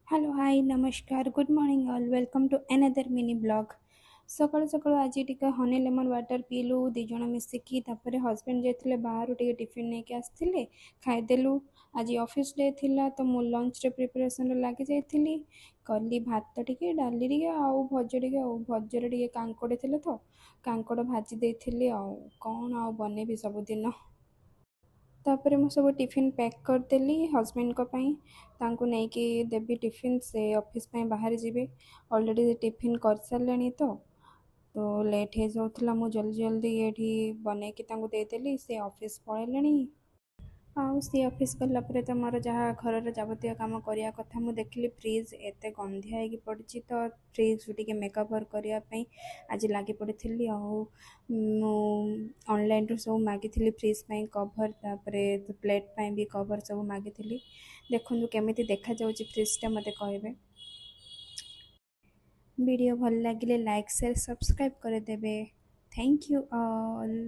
Hello, hi, namaskar, good morning all. Welcome to another mini blog. ସକାଳୁ ସକାଳୁ ଆଜି ଟିକେ ହନି ଲେମନ୍ ୱାଟର୍ ପିଇଲୁ ଦୁଇ ଜଣ ମିଶିକି। ତାପରେ ହଜବେଣ୍ଡ ଯାଇଥିଲେ ବାହାରୁ ଟିକେ ଟିଫିନ୍ ନେଇକି ଆସିଥିଲେ, ଖାଇଦେଲୁ। ଆଜି ଅଫିସ୍ ଡେ ଥିଲା ତ ମୁଁ ଲଞ୍ଚରେ ପ୍ରିପାରେସନ୍ରେ ଲାଗିଯାଇଥିଲି। କଲି ଭାତ ଟିକେ, ଡାଲି ଟିକେ ଆଉ ଭଜା ଟିକେ, ଆଉ ଭଜାରେ ଟିକେ କାଙ୍କଡ଼ ଥିଲା ତ କାଙ୍କଡ଼ ଭାଜି ଦେଇଥିଲି। ଆଉ କ'ଣ ଆଉ ବନେଇବି ସବୁଦିନ। ତାପରେ ମୁଁ ସବୁ ଟିଫିନ୍ ପ୍ୟାକ୍ କରିଦେଲି ହଜବେଣ୍ଡଙ୍କ ପାଇଁ। ତାଙ୍କୁ ନେଇକି ଦେବି ଟିଫିନ୍, ସେ ଅଫିସ୍ ପାଇଁ ବାହାରି ଯିବେ। ଅଲରେଡ଼ି ଟିଫିନ୍ କରିସାରିଲେଣି ତ ଲେଟ୍ ହେଇଯାଉଥିଲା। ମୁଁ ଜଲ୍ଦି ଜଲ୍ଦି ଏଇଠି ବନେଇକି ତାଙ୍କୁ ଦେଇଦେଲି, ସେ ଅଫିସ୍ ପଳେଇଲେଣି। ଆଉ ସିଏ ଅଫିସ୍ ଗଲା ପରେ ତ ମୋର ଯାହା ଘରର ଯାବତୀୟ କାମ କରିବା କଥା। ମୁଁ ଦେଖିଲି ଫ୍ରିଜ୍ ଏତେ ଗନ୍ଧିଆ ହେଇକି ପଡ଼ିଛି, ତ ଫ୍ରିଜ୍ରୁ ଟିକେ ମେକଅପ୍ କରିବା ପାଇଁ ଆଜି ଲାଗି ପଡ଼ିଥିଲି। ଆଉ ମୁଁ ଅନଲାଇନ୍ରୁ ସବୁ ମାଗିଥିଲି ଫ୍ରିଜ୍ ପାଇଁ କଭର୍, ତାପରେ ପ୍ଲେଟ୍ ପାଇଁ ବି କଭର୍ ସବୁ ମାଗିଥିଲି। ଦେଖନ୍ତୁ କେମିତି ଦେଖାଯାଉଛି ଫ୍ରିଜ୍ଟା, ମୋତେ କହିବେ। ଭିଡ଼ିଓ ଭଲ ଲାଗିଲେ ଲାଇକ୍ ସେୟାର ସବସ୍କ୍ରାଇବ୍ କରିଦେବେ। Thank you all.